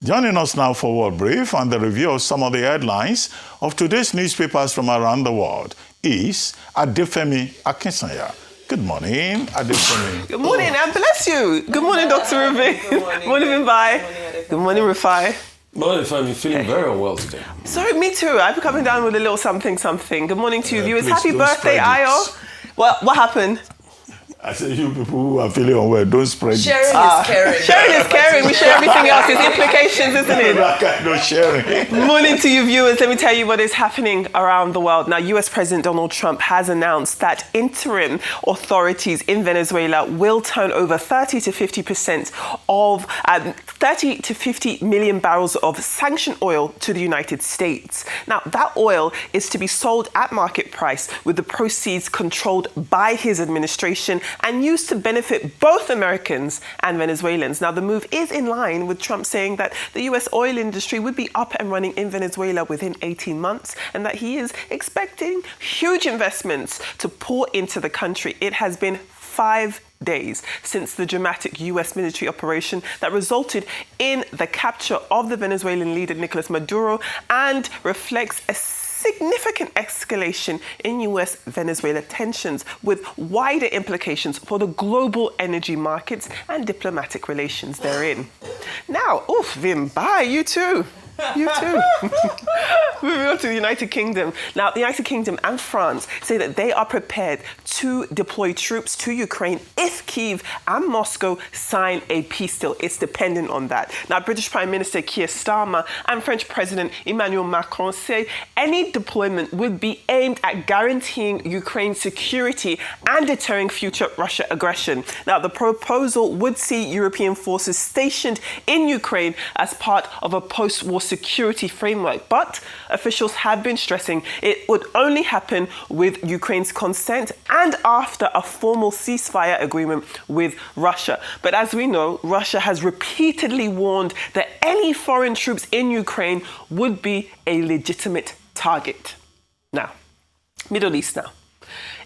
Joining us now for World Brief and the review of some of the headlines of today's newspapers from around the world is Adefemi Akinsanya. Good morning, Adefemi. Good morning, and bless you. Good morning, Dr. Ruby. Good morning, Mbai. Good morning, Rufai. Morning, Femi. Feeling very unwell today. Sorry, me too. I've been coming down with a little something. Good morning to you, viewers. Please Happy don't birthday, spread it. Ayo. What happened? I say you people who are feeling unwell, don't spread Sharing it. is caring. Sharing is caring. We share everything else. It's implications, isn't it? That kind of sharing. Morning to you, viewers. Let me tell you what is happening around the world. Now, US President Donald Trump has announced that interim authorities in Venezuela will turn over 30 to 50% of 30 to 50 million barrels of sanctioned oil to the United States. Now, that oil is to be sold at market price, with the proceeds controlled by his administration and used to benefit both Americans and Venezuelans. Now, the move is in line with Trump saying that the US oil industry would be up and running in Venezuela within 18 months and that he is expecting huge investments to pour into the country. It has been 5 days since the dramatic US military operation that resulted in the capture of the Venezuelan leader Nicolas Maduro and reflects a significant escalation in US-Venezuela tensions with wider implications for the global energy markets and diplomatic relations therein. Now, Vim, bye, you too. You too. Moving on to the United Kingdom. Now, the United Kingdom and France say that they are prepared to deploy troops to Ukraine if Kyiv and Moscow sign a peace deal. It's dependent on that. Now, British Prime Minister Keir Starmer and French President Emmanuel Macron say any deployment would be aimed at guaranteeing Ukraine's security and deterring future Russia aggression. Now, the proposal would see European forces stationed in Ukraine as part of a post-war security framework, but officials have been stressing it would only happen with Ukraine's consent and after a formal ceasefire agreement with Russia. But as we know, Russia has repeatedly warned that any foreign troops in Ukraine would be a legitimate target. Now, Middle East now.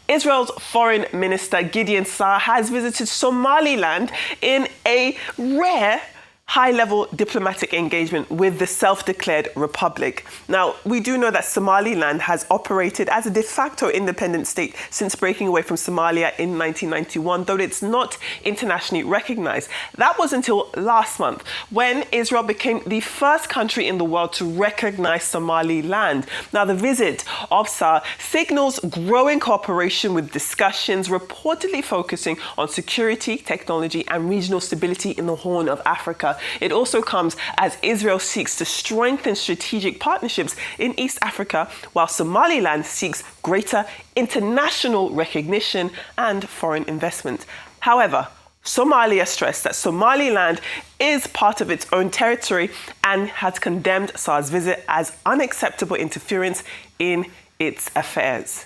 Israel's Foreign Minister Gideon Saar has visited Somaliland in a rare high-level diplomatic engagement with the self-declared republic. Now, we do know that Somaliland has operated as a de facto independent state since breaking away from Somalia in 1991, though it's not internationally recognized. That was until last month, when Israel became the first country in the world to recognize Somaliland. Now, the visit of Saar signals growing cooperation with discussions reportedly focusing on security, technology, and regional stability in the Horn of Africa. It also comes as Israel seeks to strengthen strategic partnerships in East Africa, while Somaliland seeks greater international recognition and foreign investment. However, Somalia stressed that Somaliland is part of its own territory and has condemned Saar's visit as unacceptable interference in its affairs.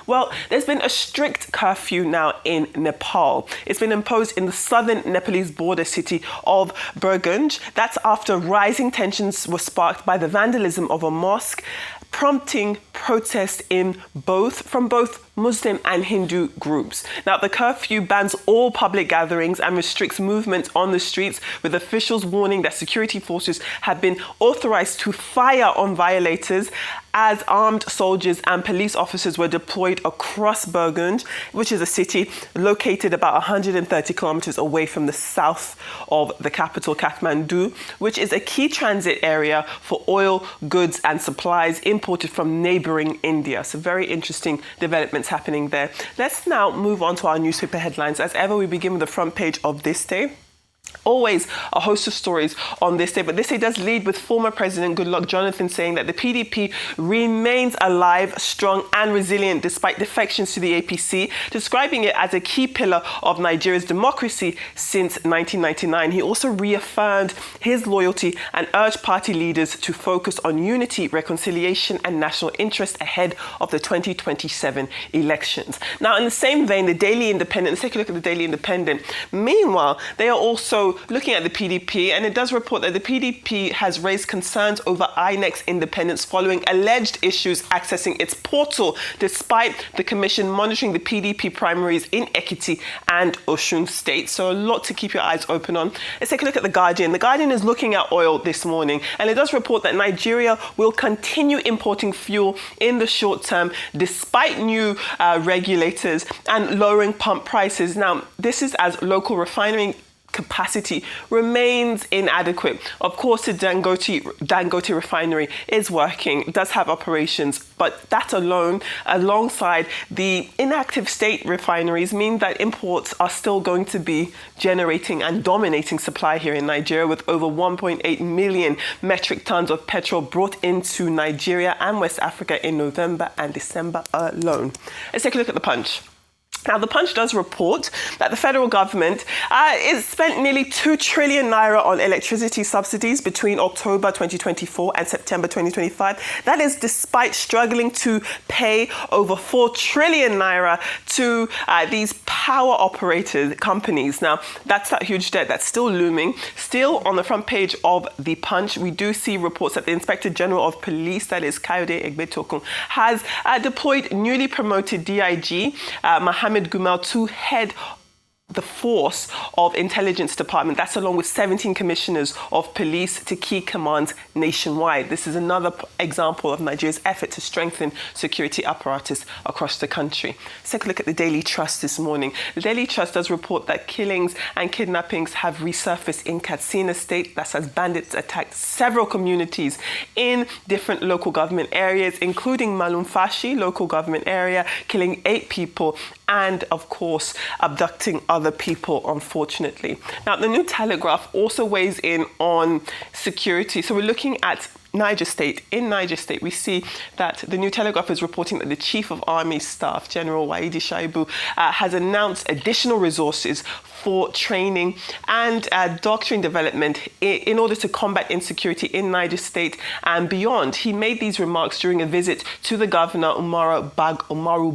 Well, there's been a strict curfew now in Nepal. It's been imposed in the southern Nepalese border city of Burgunj. That's after rising tensions were sparked by the vandalism of a mosque, prompting protests from both Muslim and Hindu groups. Now, the curfew bans all public gatherings and restricts movement on the streets, with officials warning that security forces have been authorized to fire on violators as armed soldiers and police officers were deployed across Burgunj, which is a city located about 130 kilometers away from the south of the capital, Kathmandu, which is a key transit area for oil, goods and supplies imported from neighboring India. So very interesting developments happening there. Let's now move on to our newspaper headlines. As ever, we begin with the front page of this day. Always a host of stories on this day, but this day does lead with former President Goodluck Jonathan saying that the PDP remains alive, strong and resilient despite defections to the APC, describing it as a key pillar of Nigeria's democracy since 1999. He also reaffirmed his loyalty and urged party leaders to focus on unity, reconciliation and national interest ahead of the 2027 elections. Now, in the same vein, the Daily Independent, let's take a look at the Daily Independent. Meanwhile, they are also So looking at the PDP, and it does report that the PDP has raised concerns over INEC's independence following alleged issues accessing its portal, despite the commission monitoring the PDP primaries in Ekiti and Osun State. So a lot to keep your eyes open on. Let's take a look at The Guardian. The Guardian is looking at oil this morning, and it does report that Nigeria will continue importing fuel in the short term despite new regulators and lowering pump prices. Now, this is as local refining capacity remains inadequate. Of course, the Dangote refinery is working, does have operations, but that alone, alongside the inactive state refineries, mean that imports are still going to be generating and dominating supply here in Nigeria, with over 1.8 million metric tons of petrol brought into Nigeria and West Africa in November and December alone. Let's take a look at the Punch. Now, the Punch does report that the federal government is spent nearly 2 trillion naira on electricity subsidies between October 2024 and September 2025. That is despite struggling to pay over 4 trillion naira to these power operated companies. Now, that's that huge debt that's still looming. Still on the front page of the Punch, we do see reports that the Inspector General of Police, that is Kayode Egbetokun, has deployed newly promoted DIG Mohammed Gumal to head the force of intelligence department. That's along with 17 commissioners of police to key commands nationwide. This is another example of Nigeria's effort to strengthen security apparatus across the country. Let's take a look at the Daily Trust this morning. The Daily Trust does report that killings and kidnappings have resurfaced in Katsina State. That's as bandits attacked several communities in different local government areas, including Malumfashi local government area, killing 8 people and, of course, abducting other people, unfortunately. Now, the New Telegraph also weighs in on security. So we're looking at Niger State. In Niger State, we see that the New Telegraph is reporting that the Chief of Army Staff, General Waidi Shaibu, has announced additional resources for training and doctrine development in order to combat insecurity in Niger State and beyond. He made these remarks during a visit to the Governor Umaru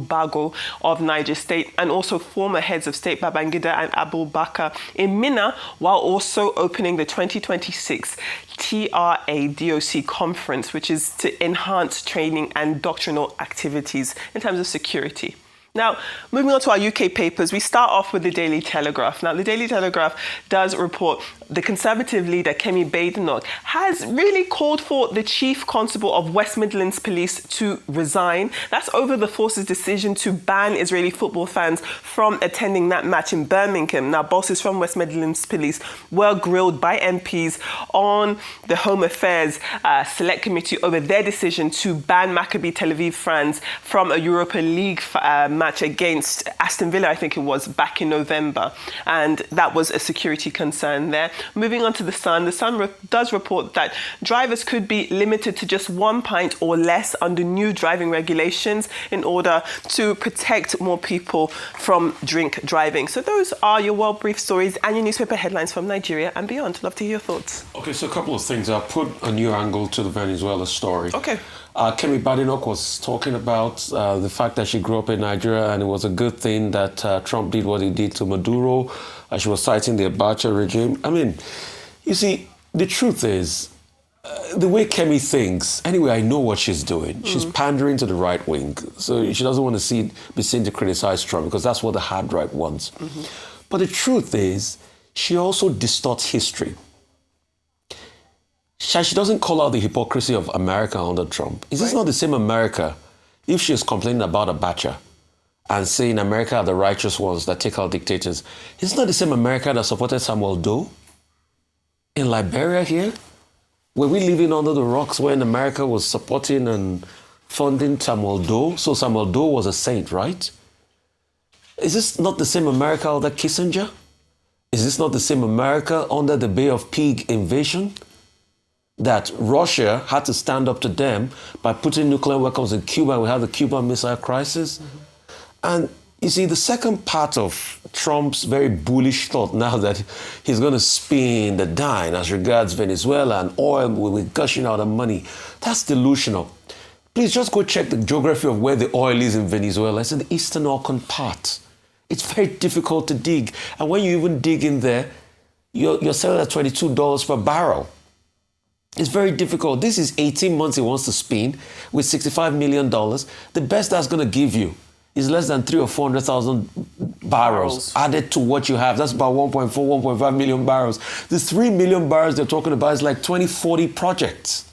Bago of Niger State and also former heads of state Babangida and Abu Bakr in Minna, while also opening the 2026 TRA-DOC conference, which is to enhance training and doctrinal activities in terms of security. Now, moving on to our UK papers, we start off with the Daily Telegraph. Now, the Daily Telegraph does report the Conservative leader, Kemi Badenoch, has really called for the Chief Constable of West Midlands Police to resign. That's over the force's decision to ban Israeli football fans from attending that match in Birmingham. Now, bosses from West Midlands Police were grilled by MPs on the Home Affairs Select Committee over their decision to ban Maccabi Tel Aviv fans from a Europa League match against Aston Villa, I think it was, back in November. And that was a security concern there. Moving on to The Sun does report that drivers could be limited to just 1 pint or less under new driving regulations in order to protect more people from drink driving. So those are your World Brief stories and your newspaper headlines from Nigeria and beyond. Love to hear your thoughts. Okay, so a couple of things. I'll put a new angle to the Venezuela story. Okay. Kemi Badenoch was talking about the fact that she grew up in Nigeria and it was a good thing that Trump did what he did to Maduro. She was citing the Abacha regime. I mean, you see, the truth is, the way Kemi thinks, anyway, I know what she's doing. She's pandering to the right wing. So she doesn't want to be seen to criticize Trump because that's what the hard right wants. But the truth is, she also distorts history. She doesn't call out the hypocrisy of America under Trump. Is this not the same America if she's complaining about Abacha and saying America are the righteous ones that take out dictators? Is this not the same America that supported Samuel Doe in Liberia here? Were we living under the rocks when America was supporting and funding Samuel Doe? So Samuel Doe was a saint, right? Is this not the same America under Kissinger? Is this not the same America under the Bay of Pig invasion? That Russia had to stand up to them by putting nuclear weapons in Cuba. We had the Cuban Missile Crisis. And you see, the second part of Trump's very bullish thought now that he's going to spin the dime as regards Venezuela and oil will be gushing out of money, that's delusional. Please just go check the geography of where the oil is in Venezuela. It's in the eastern Orcan part. It's very difficult to dig. And when you even dig in there, you're selling at $22 per barrel. It's very difficult. This is 18 months he wants to spend with $65 million. The best that's going to give you is less than 300,000 or 400,000 barrels added to what you have. That's about 1.4, 1.5 million barrels. The 3 million barrels they're talking about is like 20, 40 projects.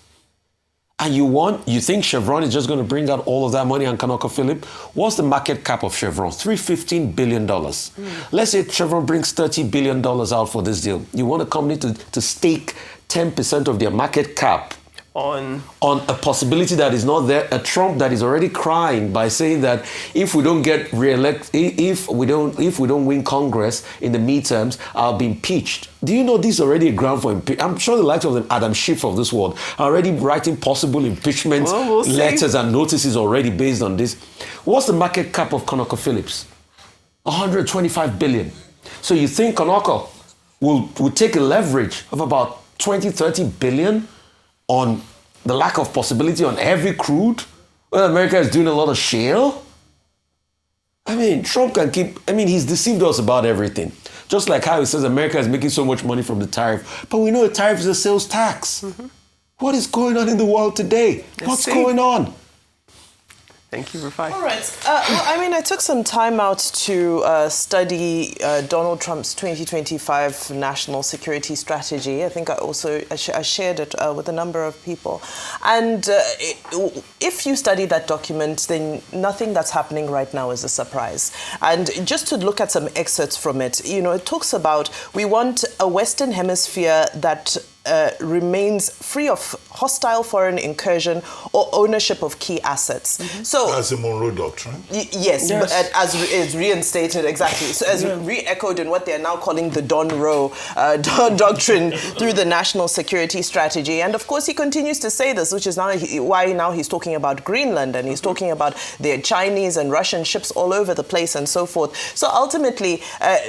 And you think Chevron is just going to bring out all of that money on ConocoPhillips? What's the market cap of Chevron? $315 billion. Let's say Chevron brings $30 billion out for this deal. You want a company to stake 10% of their market cap on a possibility that is not there, a Trump that is already crying by saying that if we don't get re-elected, if we don't win Congress in the midterms, I'll be impeached. Do you know this is already a ground for impeachment? I'm sure the likes of the Adam Schiff of this world are already writing possible impeachment letters and notices already based on this. What's the market cap of ConocoPhillips? $125 billion. So you think Conoco will take a leverage of about 20, 30 billion on the lack of possibility on every crude when America is doing a lot of shale? I mean, Trump can he's deceived us about everything. Just like how he says America is making so much money from the tariff. But we know the tariff is a sales tax. What is going on in the world today? What's going on? Thank you, Rufai. All right. I took some time out to study Donald Trump's 2025 national security strategy. I think I shared it with a number of people. And if you study that document, then nothing that's happening right now is a surprise. And just to look at some excerpts from it, it talks about we want a Western Hemisphere that remains free of hostile foreign incursion or ownership of key assets. So that's the Monroe Doctrine. Yes, but as is reinstated, exactly. So as re-echoed in what they're now calling the Don Doctrine through the National Security Strategy. And of course, he continues to say this, which is why now he's talking about Greenland and he's talking about the Chinese and Russian ships all over the place and so forth. So ultimately,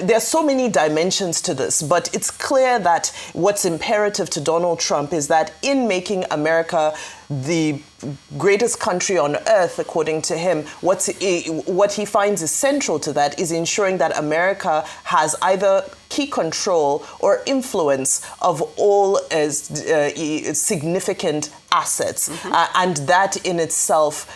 there's so many dimensions to this, but it's clear that what's imperative to Donald Trump is that in making America the greatest country on earth, according to him, what he finds essential to that is ensuring that America has either key control or influence of all significant assets. And that in itself,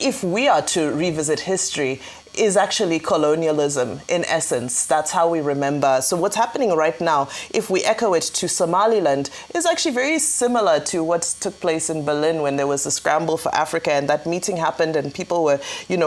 if we are to revisit history, is actually colonialism in essence. That's how we remember. So what's happening right now, if we echo it to Somaliland, is actually very similar to what took place in Berlin when there was a scramble for Africa and that meeting happened and people were,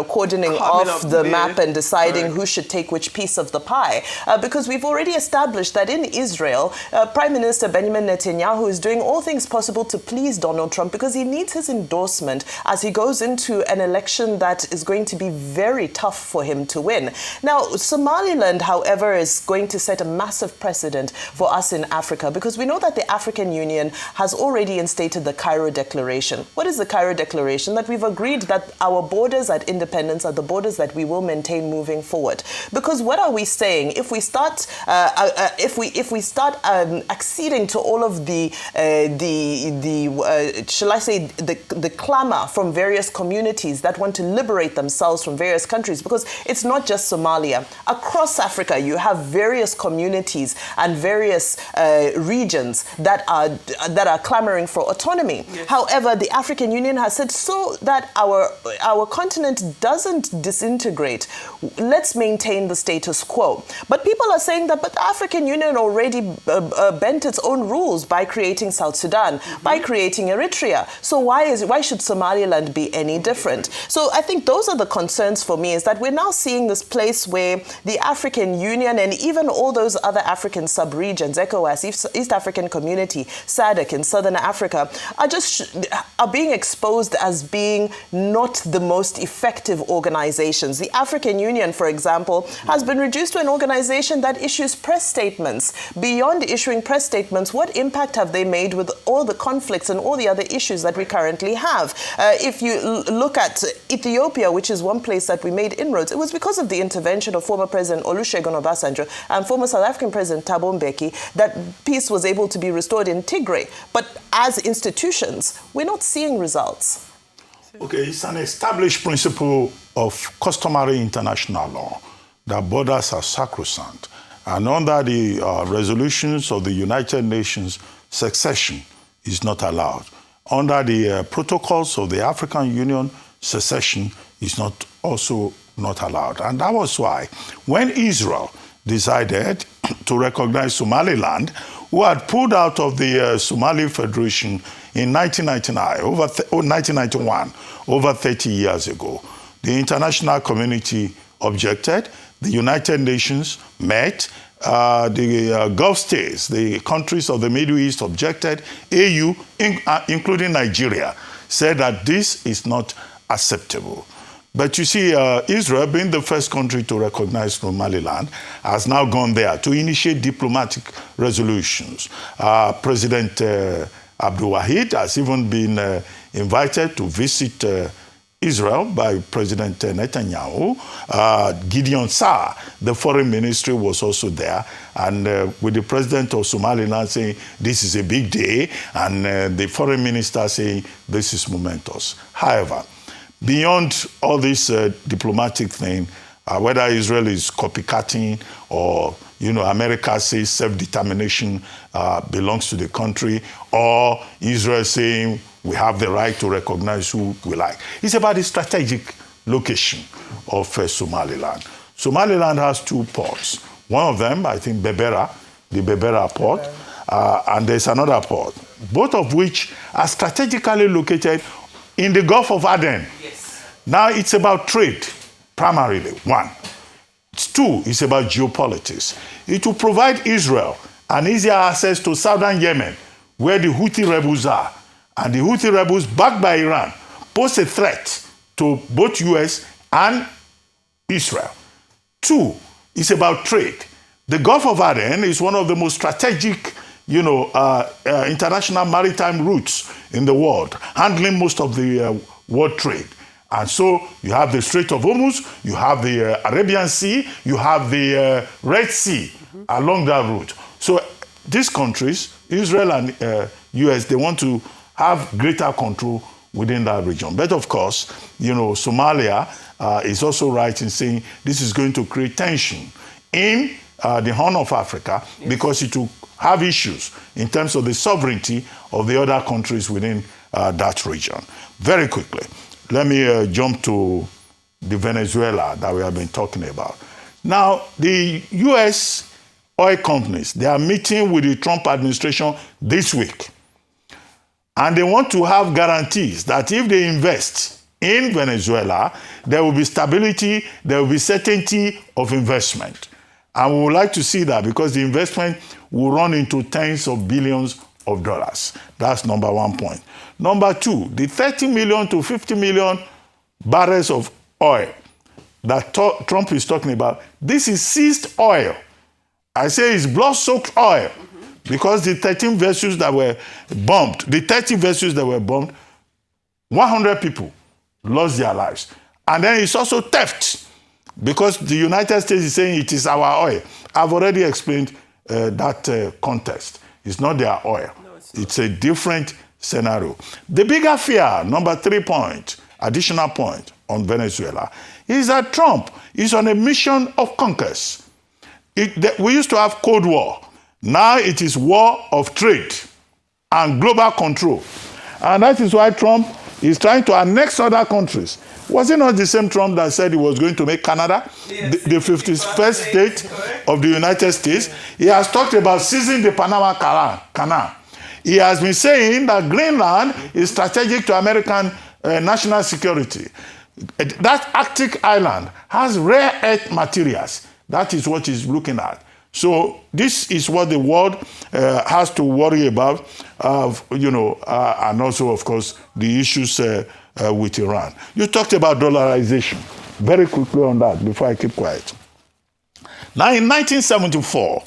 cordoning off the map and deciding who should take which piece of the pie. Because we've already established that in Israel, Prime Minister Benjamin Netanyahu is doing all things possible to please Donald Trump because he needs his endorsement as he goes into an election that is going to be very tough for him to win. Now, Somaliland, however, is going to set a massive precedent for us in Africa because we know that the African Union has already instated the Cairo Declaration. What is the Cairo Declaration? That we've agreed that our borders at independence are the borders that we will maintain moving forward. Because what are we saying? If we start, acceding to all of the clamor from various communities that want to liberate themselves from various countries, because it's not just Somalia. Across Africa, you have various communities and various regions that are clamoring for autonomy. Yes. However, the African Union has said so that our continent doesn't disintegrate. Let's maintain the status quo. But people are saying that, but the African Union already bent its own rules by creating South Sudan, by creating Eritrea. So why should Somaliland be any different? So I think those are the concerns for me, is that we're now seeing this place where the African Union and even all those other African sub-regions, ECOWAS, East African Community, SADC in Southern Africa, are being exposed as being not the most effective organizations. The African Union, for example, has been reduced to an organization that issues press statements. Beyond issuing press statements, what impact have they made with all the conflicts and all the other issues that we currently have? If you look at Ethiopia, which is one place that we made inroads, it was because of the intervention of former President Olusegun Obasanjo and former South African President Thabo Mbeki that peace was able to be restored in Tigray. But as institutions, we're not seeing results. Okay, it's an established principle of customary international law that borders are sacrosanct And under the resolutions of the United Nations, secession is not allowed. Under the protocols of the African Union, secession is also not allowed. And that was why when Israel decided to recognize Somaliland, who had pulled out of the Somali Federation in 1991, over 30 years ago, the international community objected. The United Nations met. The Gulf states, the countries of the Middle East objected. AU, including Nigeria, said that this is not acceptable. But you see, Israel, being the first country to recognize Somaliland, has now gone there to initiate diplomatic resolutions. President Abdul Wahid has even been invited to visit Israel by President Netanyahu. Gideon Saar, the foreign ministry, was also there, and with the president of Somaliland saying this is a big day, and the foreign minister saying this is momentous. However, beyond all this diplomatic thing, whether Israel is copycatting or America says self-determination belongs to the country, or Israel saying we have the right to recognize who we like. It's about the strategic location of Somaliland. Somaliland has two ports. One of them, I think, Berbera, the Berbera port, and there's another port, both of which are strategically located in the Gulf of Aden. Yes. Now it's about trade, primarily, one. Two, it's about geopolitics. It will provide Israel an easier access to southern Yemen, where the Houthi rebels are. And the Houthi rebels, backed by Iran, pose a threat to both US and Israel. Two, it's about trade. The Gulf of Aden is one of the most strategic, international maritime routes in the world, handling most of the world trade. And so you have the Strait of Hormuz, you have the Arabian Sea, you have the Red Sea along that route. So these countries, Israel and US, they want to have greater control within that region. But of course, Somalia is also right in saying this is going to create tension in the Horn of Africa, yes, because it will have issues in terms of the sovereignty of the other countries within that region. Very quickly, let me jump to the Venezuela that we have been talking about. Now, the U.S. oil companies, they are meeting with the Trump administration this week. And they want to have guarantees that if they invest in Venezuela, there will be stability, there will be certainty of investment. And we would like to see that because the investment will run into tens of billions of dollars. That's number one point. Number two, the 30 million to 50 million barrels of oil that Trump is talking about, this is seized oil. I say it's blood-soaked oil because the 13 vessels that were bombed, 100 people lost their lives. And then it's also theft because the United States is saying it is our oil. I've already explained that context. It's not their oil. No, it's a different scenario. The bigger fear, number 3 point, additional point on Venezuela, is that Trump is on a mission of conquest. We used to have Cold War. Now it is war of trade and global control. And that is why Trump is trying to annex other countries. Was it not the same Trump that said he was going to make Canada the 51st state of the United States? He has talked about seizing the Panama Canal. He has been saying that Greenland is strategic to American national security. That Arctic island has rare earth materials. That is what he's looking at. So this is what the world has to worry about, and also, of course, the issues with Iran. You talked about dollarization. Very quickly on that before I keep quiet. Now, in 1974,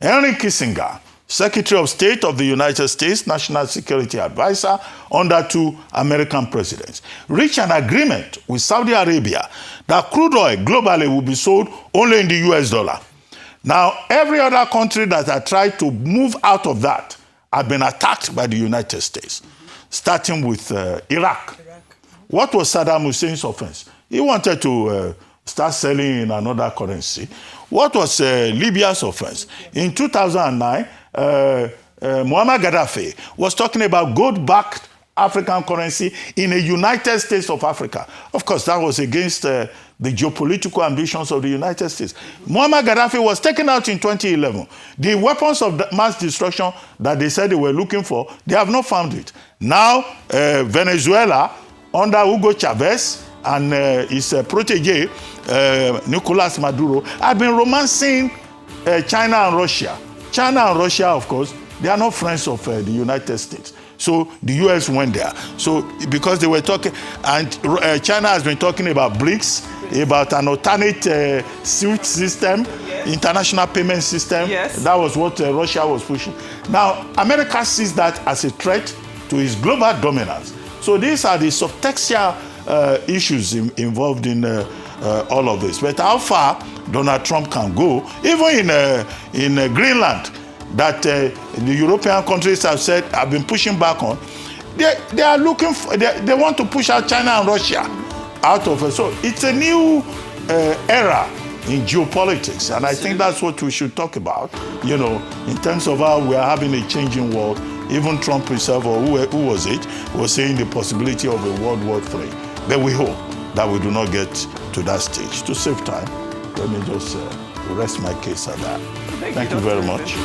Henry Kissinger, Secretary of State of the United States, National Security Advisor under 2 American presidents, reached an agreement with Saudi Arabia that crude oil globally will be sold only in the US dollar. Now, every other country that had tried to move out of that had been attacked by the United States, starting with Iraq. What was Saddam Hussein's offense? He wanted to start selling in another currency. What was Libya's offense? In 2009, Muammar Gaddafi was talking about gold-backed African currency in a United States of Africa. Of course, that was against the geopolitical ambitions of the United States. Muammar Gaddafi was taken out in 2011. The weapons of mass destruction that they said they were looking for, they have not found it. Now, Venezuela, under Hugo Chavez and his protege, Nicolas Maduro, have been romancing China and Russia. China and Russia, of course, they are not friends of the United States. So the US went there. So because they were talking, and China has been talking about BRICS, about an alternate SWIFT system, international payment system. Yes. That was what Russia was pushing. Now, America sees that as a threat to its global dominance. So these are the subtextual issues involved in all of this. But how far Donald Trump can go, even in Greenland, that the European countries have been pushing back on, they are looking for, they want to push out China and Russia out of it. So it's a new era in geopolitics, and I think that's what we should talk about, you know, in terms of how we are having a changing world. Even Trump himself, or who was it, was saying the possibility of a World War III. But we hope that we do not get to that stage. To save time, let me just rest my case at that. Thank you very much.